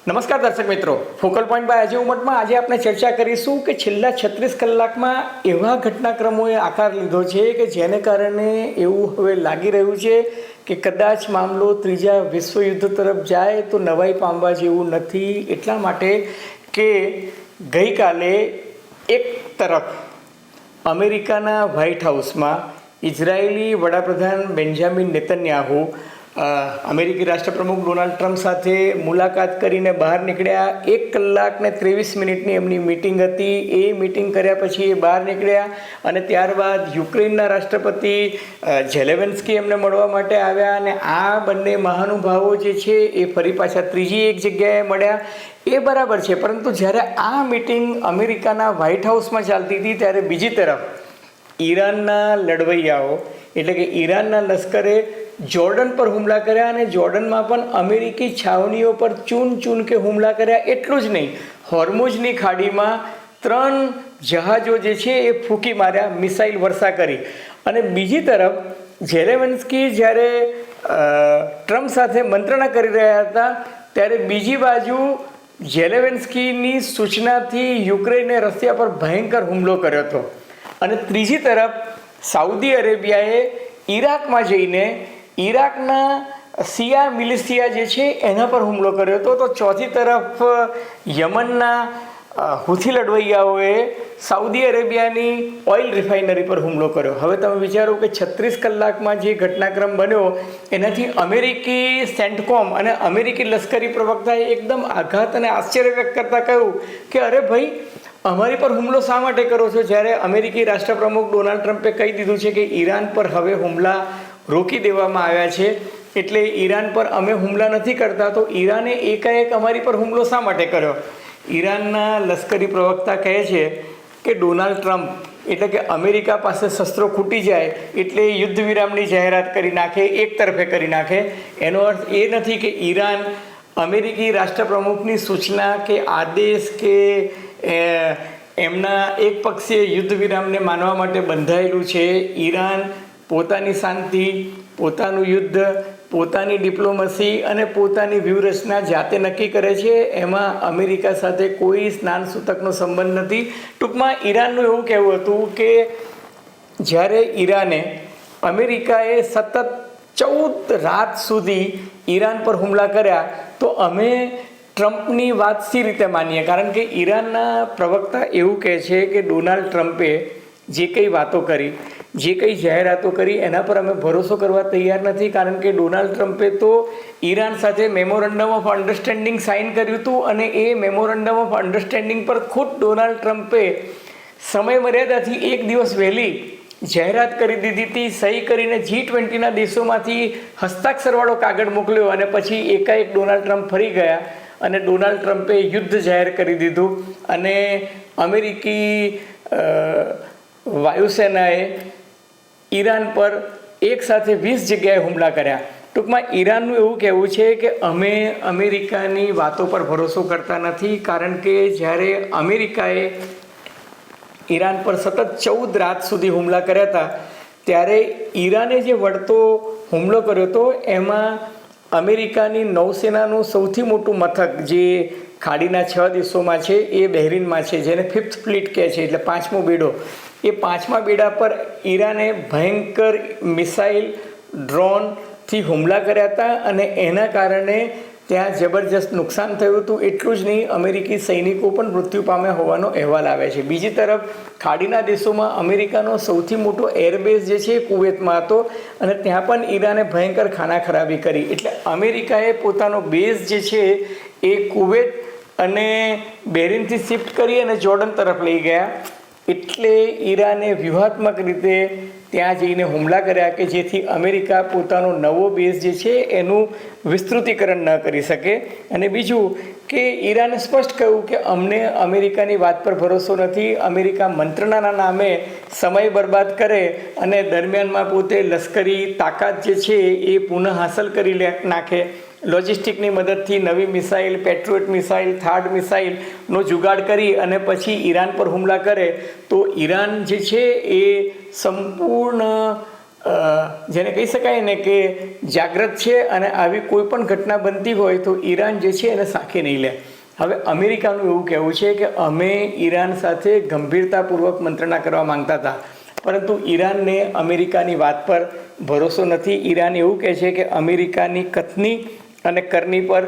નમસ્કાર દર્શક મિત્રો, ફોકલ પોઈન્ટ બાય અજય ઉમટમાં આજે આપણે ચર્ચા કરીશું કે છેલ્લા 36 કલાકમાં એવા ઘટનાક્રમોએ આકાર લીધો છે કે જેને કારણે એવું હવે લાગી રહ્યું છે કે કદાચ મામલો ત્રીજા વિશ્વયુદ્ધ તરફ જાય તો નવાઈ પામવા જેવું નથી. એટલા માટે કે ગઈકાલે એક તરફ અમેરિકાના વ્હાઇટ હાઉસમાં ઇઝરાયેલી વડાપ્રધાન બેન્જામિન નેતન્યાહુ અમેરિકી રાષ્ટ્રપ્રમુખ ડોનાલ્ડ ટ્રમ્પ સાથે મુલાકાત કરીને બહાર નીકળ્યા. 1 કલાક ને 23 મિનિટની એમની મિટિંગ હતી. એ મિટિંગ કર્યા પછી એ બહાર નીકળ્યા અને ત્યારબાદ યુક્રેનના રાષ્ટ્રપતિ ઝેલેન્સ્કી એમને મળવા માટે આવ્યા અને આ બંને મહાનુભાવો જે છે એ ફરી પાછા ત્રીજી એક જગ્યાએ મળ્યા. એ બરાબર છે, પરંતુ જ્યારે આ મિટિંગ અમેરિકાના વ્હાઇટ હાઉસમાં ચાલતી હતી ત્યારે બીજી તરફ ઈરાનના લડવૈયાઓ એટલે કે ઈરાનના લશ્કરે જોર્ડન પર હુમલા કર્યા અને જોર્ડનમાં પણ અમેરિકી છાવણીઓ પર ચૂન કે હુમલા કર્યા. એટલું જ નહીં, હોર્મુઝની ખાડીમાં 3 જહાજો જે છે એ ફૂંકી માર્યા, મિસાઇલ વર્ષા કરી. અને બીજી તરફ ઝેલેન્સ્કી જ્યારે ટ્રમ્પ સાથે મંત્રણા કરી રહ્યા હતા ત્યારે બીજી બાજુ ઝેલેન્સ્કીની સૂચનાથી યુક્રેને રશિયા પર ભયંકર હુમલો કર્યો હતો. અને ત્રીજી તરફ સાઉદી અરેબિયાએ ઈરાકમાં જઈને ઈરાકના શિયા મિલિશિયા જે છે એના પર હુમલો કર્યો હતો. તો ચોથી તરફ યમનના હુથી લડવૈયાઓએ સાઉદી અરેબિયાની ઓઇલ રિફાઇનરી પર હુમલો કર્યો. હવે તમે વિચારો કે 36 કલાકમાં જે ઘટનાક્રમ બન્યો એનાથી અમેરિકી સેન્ટકોમ અને અમેરિકી લશ્કરી પ્રવક્તાએ એકદમ આઘાત અને આશ્ચર્ય વ્યક્ત કરતાં કહ્યું કે અરે ભાઈ, અમારી પર હુમલો શા માટે કરો છો? જ્યારે અમેરિકી રાષ્ટ્રપ્રમુખ ડોનાલ્ડ ટ્રમ્પે કહી દીધું છે કે ઈરાન પર હવે હુમલા રોકી દેવામાં આવ્યા છે, એટલે ઈરાન પર અમે હુમલા નથી કરતા, તો ઈરાને એકાએક અમારી પર હુમલો શા માટે કર્યો? ઈરાનના લશ્કરી પ્રવક્તા કહે છે કે ડોનાલ્ડ ટ્રમ્પ એટલે કે અમેરિકા પાસે શસ્ત્રો ખૂટી જાય એટલે યુદ્ધ વિરામની જાહેરાત કરી નાખે, એક તરફે કરી નાખે. એનો અર્થ એ નથી કે ઈરાન અમેરિકી રાષ્ટ્રપ્રમુખની સૂચના કે આદેશ કે એમના એક પક્ષીય યુદ્ધ વિરામને માનવા માટે બંધાયેલું છે. ઈરાન પોતાની શાંતિ, પોતાનું યુદ્ધ, પોતાની ડિપ્લોમસી અને પોતાની વ્યૂહરચના જાતે નક્કી કરે છે. એમાં અમેરિકા સાથે કોઈ સ્નાન સૂતકનો સંબંધ નથી. ટૂંકમાં ઈરાનનું એવું કહેવું હતું કે જ્યારે અમેરિકાએ સતત 14 રાત સુધી ઈરાન પર હુમલા કર્યા તો અમે ટ્રમ્પની વાત સી રીતે માનીએ? કારણ કે ઈરાનના પ્રવક્તા એવું કહે છે કે ડોનાલ્ડ ટ્રમ્પે જે કંઈ વાતો કરી, જે કંઈ જાહેરાતો કરી એના પર અમે ભરોસો કરવા તૈયાર નથી. કારણ કે ડોનાલ્ડ ટ્રમ્પે તો ઈરાન સાથે મેમોરન્ડમ ઓફ અન્ડરસ્ટેન્ડિંગ સાઇન કર્યું હતું અને એ મેમોરન્ડમ ઓફ અન્ડરસ્ટેન્ડિંગ પર ખુદ ડોનાલ્ડ ટ્રમ્પે સમય મર્યાદાથી 1 દિવસ વહેલી જાહેરાત કરી દીધી હતી. સહી કરીને G20ના દેશોમાંથી હસ્તાક્ષરવાળો કાગળ મોકલ્યો અને પછી એકાએક ડોનાલ્ડ ટ્રમ્પ ફરી ગયા અને ડોનાલ્ડ ટ્રમ્પે યુદ્ધ જાહેર કરી દીધું અને અમેરિકી વાયુસેનાએ ઈરાન પર એક સાથે 20 જગ્યાએ હુમલા કર્યા. ટૂંકમાં ઈરાનનું એવું કહેવું છે કે અમે અમેરિકાની વાતો પર ભરોસો કરતા નથી, કારણ કે જ્યારે અમેરિકાએ ઈરાન પર સતત 14 રાત સુધી હુમલા કર્યા હતા ત્યારે ઈરાને જે વળતો હુમલો કર્યો હતો એમાં અમેરિકાની નૌસેનાનું સૌથી મોટું મથક જે ખાડીના 6 દેશોમાં છે એ બહેરીનમાં છે, જેને 5th ફ્લીટ કહે છે, એટલે 5મો બેડો. એ 5મા બેડા પર ઈરાને ભયંકર મિસાઇલ, ડ્રોનથી હુમલા કર્યા હતા અને એના કારણે ત્યાં જબરજસ્ત નુકસાન થયું હતું. એટલું જ નહીં, અમેરિકી સૈનિકો પણ મૃત્યુ પામ્યા હોવાનો અહેવાલ આવે છે. બીજી તરફ ખાડીના દેશોમાં અમેરિકાનો સૌથી મોટો એરબેઝ જે છે એ કુવૈતમાં હતો અને ત્યાં પણ ઈરાને ભયંકર ખાના ખરાબી કરી. એટલે અમેરિકાએ પોતાનો બેઝ જે છે એ કુવૈત અને બહેરીનથી શિફ્ટ કરી અને જોર્ડન તરફ લઈ ગયા. એટલે ઈરાને વ્યૂહાત્મક રીતે ત્યાં જઈને હુમલા કર્યા કે જેથી અમેરિકા પોતાનો નવો બેઝ જે છે એનું વિસ્તૃતીકરણ ન કરી શકે. અને બીજું કે ઈરાને સ્પષ્ટ કહ્યું કે અમને અમેરિકાની વાત પર ભરોસો નથી. અમેરિકા મંત્રણાના નામે સમય બરબાદ કરે અને દરમિયાનમાં પોતે લશ્કરી તાકાત જે છે એ પુનઃ હાંસલ કરી નાખે. લોજિસ્ટિકની મદદથી નવી મિસાઇલ, પેટ્રિયોટ મિસાઇલ, THAAD મિસાઇલનો જુગાડ કરી અને પછી ઈરાન પર હુમલા કરે તો ઈરાન જે છે એ સંપૂર્ણ જેને કહી શકાય ને કે જાગૃત છે અને આવી કોઈ પણ ઘટના બનતી હોય તો ઈરાન જે છે એને સાંખે નહીં લે. હવે અમેરિકાનું એવું કહેવું છે કે અમે ઈરાન સાથે ગંભીરતાપૂર્વક મંત્રણા કરવા માંગતા હતા, પરંતુ ઈરાનને અમેરિકાની વાત પર ભરોસો નથી. ઈરાન એવું કહે છે કે અમેરિકાની કથની અને કરની પર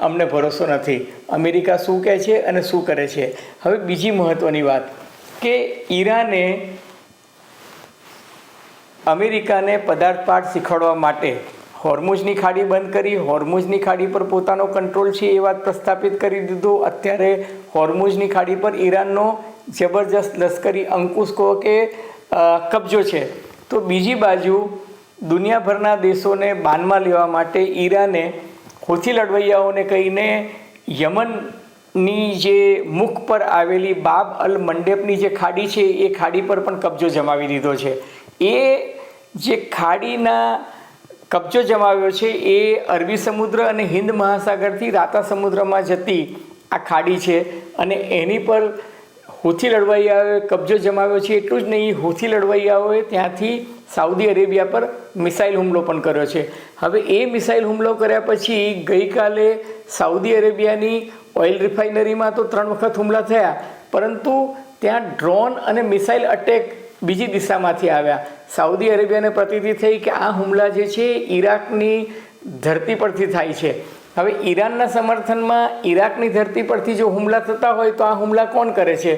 અમને ભરોસો નથી. અમેરિકા શું કહે છે અને શું કરે છે. હવે બીજી મહત્ત્વની વાત કે ઈરાને અમેરિકાને પદાર્થ પાઠ શીખવાડવા માટે હોર્મુઝની ખાડી બંધ કરી, હોર્મુઝની ખાડી પર પોતાનો કંટ્રોલ છે એ વાત પ્રસ્થાપિત કરી દીધો. અત્યારે હોર્મુઝની ખાડી પર ઈરાનનો જબરજસ્ત લશ્કરી અંકુશ કહો કે કબજો છે. તો બીજી બાજુ દુનિયાભરના દેશોને બાનમાં લેવા માટે ઈરાને હૂથી લડવૈયાઓને કહીને યમનની જે મુખ પર આવેલી બાબ અલ મંડેબની જે ખાડી છે એ ખાડી પર પણ કબજો જમાવી દીધો છે. એ જે ખાડીના કબજો જમાવ્યો છે એ અરબી સમુદ્ર અને હિન્દ મહાસાગરથી રાતા સમુદ્રમાં જતી આ ખાડી છે અને એની પર હૂથી લડવૈયાઓએ કબજો જમાવ્યો છે. એટલું જ નહીં, હૂથી લડવૈયાઓએ ત્યાંથી સાઉદી અરેબિયા પર મિસાઇલ હુમલો પણ કર્યો છે. હવે એ મિસાઇલ હુમલો કર્યા પછી ગઈકાલે સાઉદી અરેબિયાની ઓઇલ રિફાઇનરીમાં તો 3 વખત હુમલા થયા, પરંતુ ત્યાં ડ્રોન અને મિસાઇલ અટેક બીજી દિશામાંથી આવ્યા. સાઉદી અરેબિયાને પ્રતીતિ થઈ કે આ હુમલા જે છે ઈરાકની ધરતી પરથી થાય છે. હવે ઈરાનના સમર્થનમાં ઈરાકની ધરતી પરથી જો હુમલા થતા હોય તો આ હુમલા કોણ કરે છે?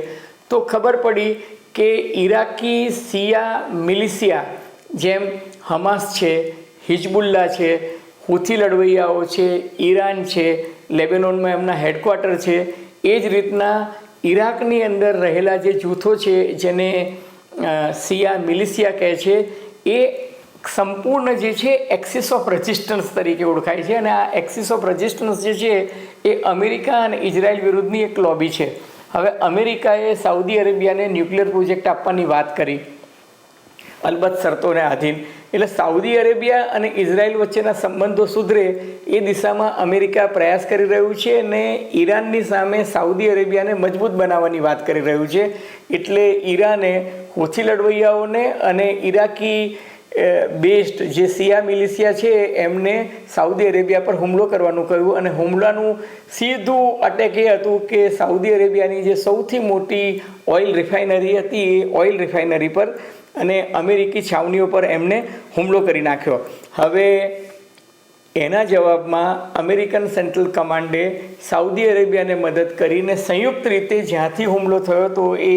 તો ખબર પડી કે ઈરાકી શિયા મિલિશિયા જેમ હમાસ છે, હિજબુલ્લા છે, હૂથી લડવૈયાઓ છે, ઈરાન છે, લેબેનોનમાં એમના હેડક્વાર્ટર છે, એ જ રીતના ઈરાકની અંદર રહેલા જે જૂથો છે જેને શિયા મિલિશિયા કહે છે એ સંપૂર્ણ જે છે એક્સિસ ઓફ રેઝિસ્ટન્સ તરીકે ઓળખાય છે. અને આ એક્સિસ ઓફ રેઝિસ્ટન્સ જે છે એ અમેરિકા અને ઇઝરાયલ વિરુદ્ધની એક લોબી છે. હવે અમેરિકાએ સાઉદી અરેબિયાને ન્યુક્લિયર પ્રોજેક્ટ આપવાની વાત કરી, અલબત્ત શરતોને આધીન. એટલે સાઉદી અરેબિયા અને ઇઝરાયલ વચ્ચેના સંબંધો સુધરે એ દિશામાં અમેરિકા પ્રયાસ કરી રહ્યું છે અને ઈરાનની સામે સાઉદી અરેબિયાને મજબૂત બનાવવાની વાત કરી રહ્યું છે. એટલે ઈરાને હૂથી લડવૈયાઓને અને ઈરાકી બેસ્ડ જે શિયા મિલિશિયા છે એમને સાઉદી અરેબિયા પર હુમલો કરવાનું કહ્યું. અને હુમલાનું સીધું અટેક એ હતું કે સાઉદી અરેબિયાની જે સૌથી મોટી ઓઇલ રિફાઇનરી હતી એ ઓઇલ રિફાઇનરી પર અને અમેરિકી છાવણીઓ પર એમને હુમલો કરી નાખ્યો. હવે એના જવાબમાં અમેરિકન સેન્ટ્રલ કમાન્ડે સાઉદી અરેબિયાને મદદ કરીને સંયુક્ત રીતે જ્યાંથી હુમલો થયો હતો એ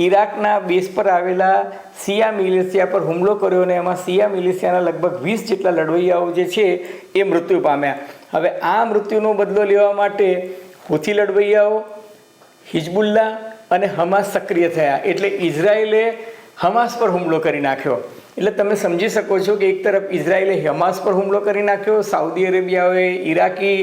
ઈરાકના બેઝ પર આવેલા શિયા મિલિશિયા પર હુમલો કર્યો અને એમાં શિયા મિલિશિયાના લગભગ 20 જેટલા લડવૈયાઓ જે છે એ મૃત્યુ પામ્યા. હવે આ મૃત્યુનો બદલો લેવા માટે હૂથી લડવૈયાઓ, હિજબુલ્લા અને હમાસ સક્રિય થયા. એટલે ઇઝરાયેલે હમાસ પર હુમલો કરી નાખ્યો. એટલે તમે સમજી શકો છો કે એક તરફ ઇઝરાયેલે હમાસ પર હુમલો કરી નાખ્યો, સાઉદી અરેબિયાએ ઈરાકી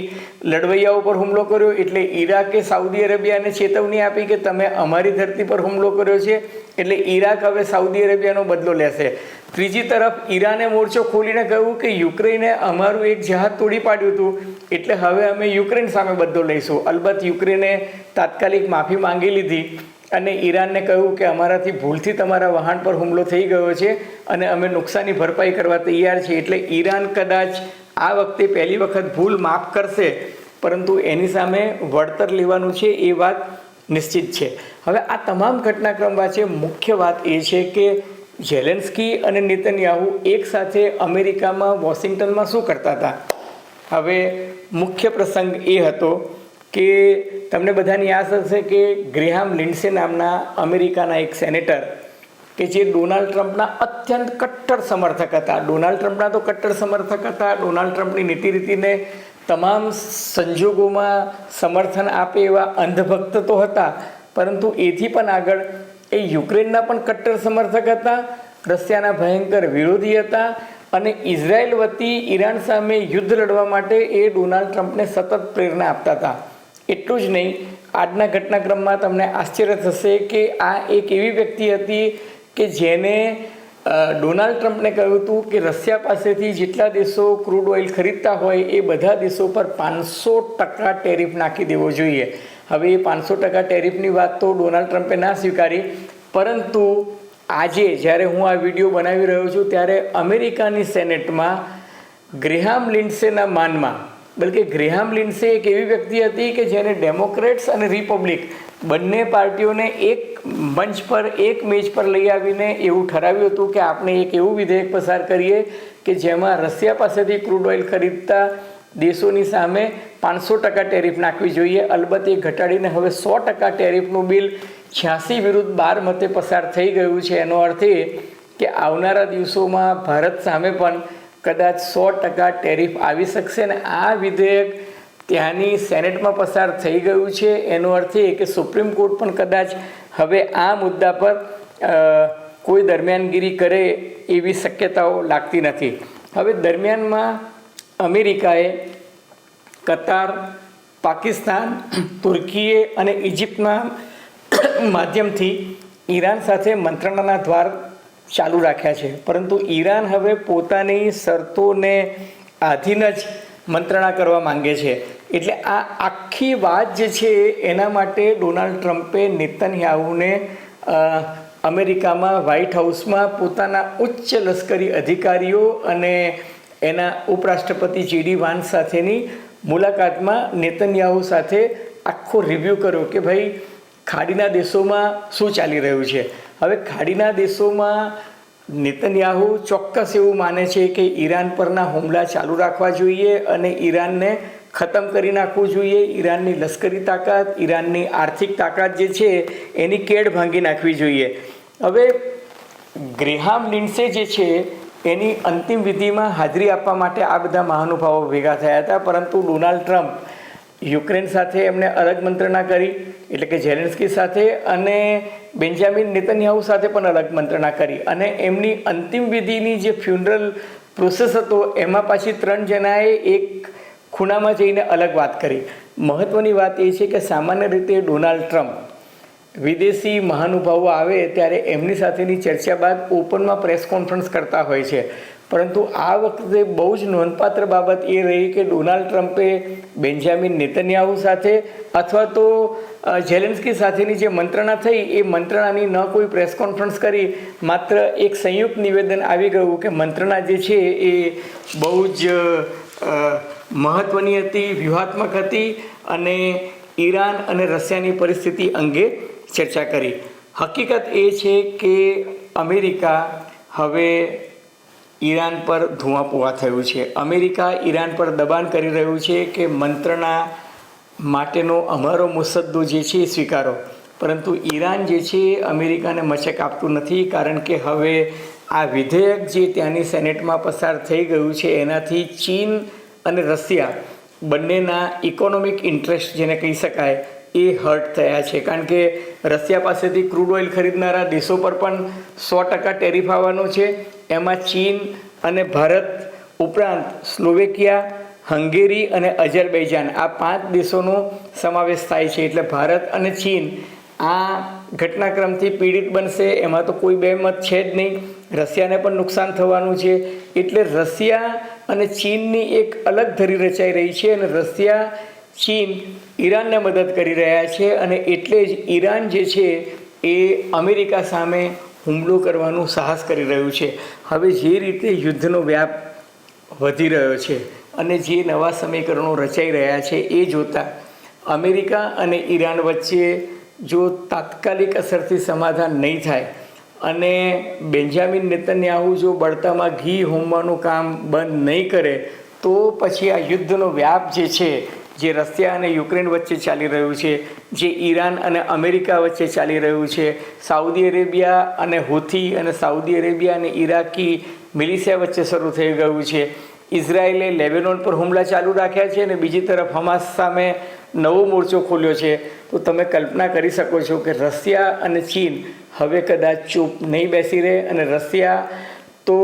લડવૈયાઓ પર હુમલો કર્યો. એટલે ઈરાકે સાઉદી અરેબિયાને ચેતવણી આપી કે તમે અમારી ધરતી પર હુમલો કર્યો છે, એટલે ઈરાક હવે સાઉદી અરેબિયાનો બદલો લેશે. ત્રીજી તરફ ઈરાને મોરચો ખોલીને કહ્યું કે યુક્રેને અમારું એક જહાજ તોડી પાડ્યું હતું, એટલે હવે અમે યુક્રેન સામે બદલો લઈશું. અલબત્ત યુક્રેને તાત્કાલિક માફી માંગી લીધી અને ઈરાનને કહ્યું કે અમારાથી ભૂલથી તમારા વહાણ પર હુમલો થઈ ગયો છે અને અમે નુકસાની ભરપાઈ કરવા તૈયાર છીએ. એટલે ઈરાન કદાચ આ વખતે પહેલી વખત ભૂલ માફ કરશે, પરંતુ એની સામે વળતર લેવાનું છે એ વાત નિશ્ચિત છે. હવે આ તમામ ઘટનાક્રમ વચ્ચે મુખ્ય વાત એ છે કે ઝેલેન્સ્કી અને નેતન્યાહુ એક સાથે અમેરિકામાં વોશિંગ્ટનમાં શું કરતા હતા. હવે મુખ્ય પ્રસંગ એ હતો કે તમને બધાને યાદ હશે કે ગ્રેહામ લિન્ડસે નામના અમેરિકાના એક સેનેટર કે જે ડોનાલ્ડ ટ્રમ્પના અત્યંત કટ્ટર સમર્થક હતા. ડોનાલ્ડ ટ્રમ્પના તો કટ્ટર સમર્થક હતા, ડોનાલ્ડ ટ્રમ્પની નીતિ રીતિને તમામ સંજોગોમાં સમર્થન આપે એવા અંધભક્ત તો હતા, પરંતુ એથી પણ આગળ એ યુક્રેનના પણ કટ્ટર સમર્થક હતા, રશિયાના ભયંકર વિરોધી હતા અને ઇઝરાયલ વતી ઈરાન સામે યુદ્ધ લડવા માટે એ ડોનાલ્ડ ટ્રમ્પને સતત પ્રેરણા આપતા હતા. એટલું જ નહીં, આજના ઘટનાક્રમમાં તમને આશ્ચર્ય થશે કે આ એક એવી વ્યક્તિ હતી કે જેને ડોનાલ્ડ ટ્રમ્પને કહ્યું હતું કે રશિયા પાસેથી જેટલા દેશો ક્રૂડ ઓઇલ ખરીદતા હોય એ બધા દેશો પર 500% ટેરિફ નાખી દેવો જોઈએ. હવે એ 500% ટેરિફની વાત તો ડોનાલ્ડ ટ્રમ્પે ના સ્વીકારી, પરંતુ આજે જ્યારે હું આ વિડીયો બનાવી રહ્યો છું ત્યારે અમેરિકાની સેનેટમાં ગ્રેહામ લિન્ડસેના માનમાં, બલકે ગ્રેહામ લિન્ડસે એક એવી વ્યક્તિ હતી કે જેને ડેમોક્રેટ્સ અને રિપબ્લિક બંને પાર્ટીઓને એક મંચ પર, એક મેજ પર લઈ આવીને એવું ઠરાવ્યું હતું કે આપણે એક એવું વિધેયક પસાર કરીએ કે જેમાં રશિયા પાસેથી ક્રૂડ ઓઇલ ખરીદતા દેશોની સામે 500% ટેરિફ નાખવી જોઈએ. અલબત્ત એ ઘટાડીને હવે 100% ટેરિફનું બિલ 86 વિરુદ્ધ 12 મતે પસાર થઈ ગયું છે. એનો અર્થ એ કે આવનારા દિવસોમાં ભારત સામે પણ કદાચ 100% ટેરિફ આવી શકશે. અને આ વિધેયક ત્યાંની સેનેટમાં પસાર થઈ ગયું છે. એનો અર્થ એ કે સુપ્રીમ કોર્ટ પણ કદાચ હવે આ મુદ્દા પર કોઈ દરમિયાનગીરી કરે એવી શક્યતાઓ લાગતી નથી. હવે દરમિયાનમાં અમેરિકાએ કતાર, પાકિસ્તાન, તુર્કીએ અને ઇજિપ્તના માધ્યમથી ઈરાન સાથે મંત્રણાના દ્વાર ચાલુ રાખ્યા છે. પરંતુ ઈરાન હવે પોતાની શરતોને આધીન જ મંત્રણા કરવા માંગે છે. એટલે આ આખી વાત જે છે એના માટે ડોનાલ્ડ ટ્રમ્પે નેતન્યાહુને અમેરિકામાં વ્હાઇટ હાઉસમાં પોતાના ઉચ્ચ લશ્કરી અધિકારીઓ અને એના ઉપરાષ્ટ્રપતિ જેડી વાન્સ સાથેની મુલાકાતમાં નેતન્યાહુ સાથે આખો રિવ્યૂ કર્યો કે ભાઈ ખાડીના દેશોમાં શું ચાલી રહ્યું છે. હવે ખાડીના દેશોમાં નેતન્યાહુ ચોક્કસ એવું માને છે કે ઈરાન પરના હુમલા ચાલુ રાખવા જોઈએ અને ઈરાનને ખતમ કરી નાખવું જોઈએ. ઈરાનની લશ્કરી તાકાત, ઈરાનની આર્થિક તાકાત જે છે એની કેડ ભાંગી નાખવી જોઈએ. હવે ગ્રેહામ લિન્ડસે જે છે એની અંતિમ વિધિમાં હાજરી આપવા માટે આ બધા મહાનુભાવો ભેગા થયા હતા. પરંતુ ડોનાલ્ડ ટ્રમ્પ યુક્રેન સાથે એમને અલગ મંત્રણા કરી, એટલે કે ઝેલેન્સ્કી સાથે, અને બેન્જામિન નેતન્યાહુ સાથે પણ અલગ મંત્રણા કરી. અને એમની અંતિમ વિધિની જે ફ્યુનરલ પ્રોસેસ હતો એમાં પાછી 3 જણાએ એક ખૂણામાં જઈને અલગ વાત કરી. મહત્ત્વની વાત એ છે કે સામાન્ય રીતે ડોનાલ્ડ ટ્રમ્પ વિદેશી મહાનુભાવો આવે ત્યારે એમની સાથેની ચર્ચા બાદ ઓપનમાં પ્રેસ કોન્ફરન્સ કરતા હોય છે. પરંતુ આ વખતે બહુ જ નોંધપાત્ર બાબત એ રહી કે ડોનાલ્ડ ટ્રમ્પે બેન્જામિન નેતન્યાહુ સાથે અથવા તો ઝેલેન્સ્કી સાથેની જે મંત્રણા થઈ એ મંત્રણાની ન કોઈ પ્રેસ કોન્ફરન્સ કરી, માત્ર એક સંયુક્ત નિવેદન આવી ગયું કે મંત્રણા જે છે એ બહુ જ મહત્ત્વની હતી, વ્યૂહાત્મક હતી અને ઈરાન અને રશિયાની પરિસ્થિતિ અંગે ચર્ચા કરી. હકીકત એ છે કે અમેરિકા હવે ઈરાન પર ધુઆપોવા થયું છે. અમેરિકા ઈરાન પર દબાણ કરી રહ્યું છે કે મંત્રણા માટેનો અમારો મુસદ્દો જે છે એ સ્વીકારો. પરંતુ ઈરાન જે છે અમેરિકાને મચક આપતું નથી, કારણ કે હવે આ વિધેયક જે ત્યાંની સેનેટમાં પસાર થઈ ગયું છે એનાથી ચીન અને રશિયા બંનેના ઇકોનોમિક ઇન્ટરેસ્ટ જેને કહી શકાય એ હર્ટ થયા છે. કારણ કે રશિયા પાસેથી ક્રૂડ ઓઇલ ખરીદનારા દેશો પર પણ 100% ટેરિફ આવવાનો છે. એમાં ચીન અને ભારત ઉપરાંત સ્લોવેકિયા, હંગેરી અને અઝરબૈજાન આ 5 દેશોનો સમાવેશ થાય છે. એટલે ભારત અને ચીન આ ઘટનાક્રમથી પીડિત બનશે, એમાં તો કોઈ બેમત છે જ નહીં. રશિયાને પણ નુકસાન થવાનું છે. એટલે રશિયા અને ચીનની એક અલગ ધરી રચાઈ રહી છે અને રશિયા, ચીન ઈરાનને મદદ કરી રહ્યા છે. અને એટલે જ ઈરાન જે છે એ અમેરિકા સામે હુમલો કરવાનું સાહસ કરી રહ્યું છે. હવે જે રીતે યુદ્ધનો વ્યાપ વધી રહ્યો છે અને જે નવા સમીકરણો રચાઈ રહ્યા છે એ જોતાં અમેરિકા અને ઈરાન વચ્ચે જો તાત્કાલિક અસરથી સમાધાન નહીં થાય અને બેન્જામિન નેતન્યાહુ જો બળતામાં ઘી હોમવાનું કામ બંધ નહીં કરે તો પછી આ યુદ્ધનો વ્યાપ જે છે, જે રશિયા અને યુક્રેન વચ્ચે ચાલી રહ્યું છે, જે ઈરાન અને અમેરિકા વચ્ચે ચાલી રહ્યું છે, સાઉદી અરેબિયા અને હુથી અને સાઉદી અરેબિયા અને ઈરાકી મિલિશિયા વચ્ચે શરૂ થઈ ગયું છે, ઇઝરાયેલે લેબેનોન પર હુમલા ચાલુ રાખ્યા છે અને બીજી તરફ હમાસ સામે નવો મોરચો ખોલ્યો છે. તો તમે કલ્પના કરી શકો છો કે રશિયા અને ચીન હવે કદાચ ચૂપ નહીં બેસી રહે. અને રશિયા તો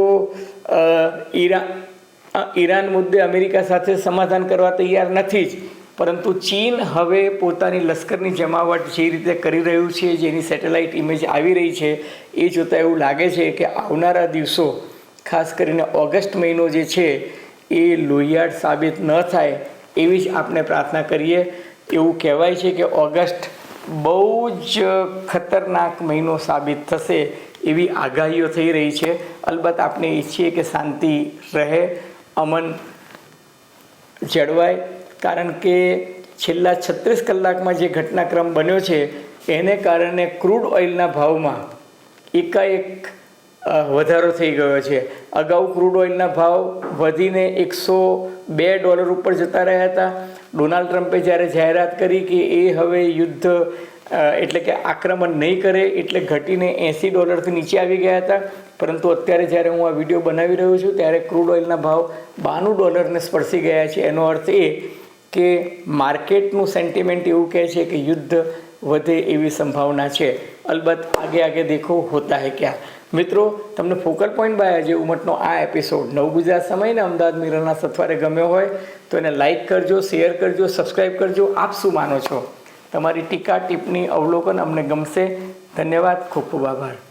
ઈરાન મુદ્દે અમેરિકા સાથે સમાધાન કરવા તૈયાર નથી જ, પરંતુ ચીન હવે પોતાની લશ્કરની જમાવટ જે રીતે કરી રહ્યું છે, જેની સેટેલાઇટ ઇમેજ આવી રહી છે, એ જોતાં એવું લાગે છે કે આવનારા દિવસો, ખાસ કરીને ઓગસ્ટ મહિનો જે છે એ લોહિયાળ સાબિત ન થાય એવી જ આપણે પ્રાર્થના કરીએ. એવું કહેવાય છે કે ઓગસ્ટ બહુ જ ખતરનાક મહિનો સાબિત થશે એવી આગાહીઓ થઈ રહી છે. અલબત્ત આપણે ઈચ્છીએ કે શાંતિ રહે, અમન જળવાય, કારણ કે છેલ્લા 36 કલાકમાં જે ઘટનાક્રમ બન્યો છે એને કારણે ક્રૂડ ઓઇલના ભાવમાં એકાએક વધારો થઈ ગયો છે. અગાઉ ક્રૂડ ઓઇલના ભાવ વધીને $102 ઉપર જતા રહ્યા હતા. ડોનાલ્ડ ટ્રમ્પે જ્યારે જાહેરાત કરી કે એ હવે યુદ્ધ એટલે કે આક્રમણ નહીં કરે એટલે ઘટીને $80થી નીચે આવી ગયા હતા. પરંતુ અત્યારે જ્યારે હું આ વિડીયો બનાવી રહ્યો છું ત્યારે ક્રૂડ ઓઇલના ભાવ $92ને સ્પર્શી ગયા છે. એનો અર્થ એ કે માર્કેટનું સેન્ટિમેન્ટ એવું કહે છે કે યુદ્ધ વધે એવી સંભાવના છે. અલબત્ત આગે દેખો હોતા હે ક્યાં. મિત્રો, તમને ફોકલ પોઈન્ટ બાય અજય ઉમટનો આ એપિસોડ નવ ગુજરાત સમય ને અમદાવાદ મિરરના સથવારે ગમ્યો હોય તો એને લાઇક કરજો, શેર કરજો, સબસ્ક્રાઈબ કરજો. આપ શું માનો છો? તમારી ટીકા, ટિપ્પણી, અવલોકન અમને ગમશે. ધન્યવાદ. ખૂબ ખૂબ આભાર.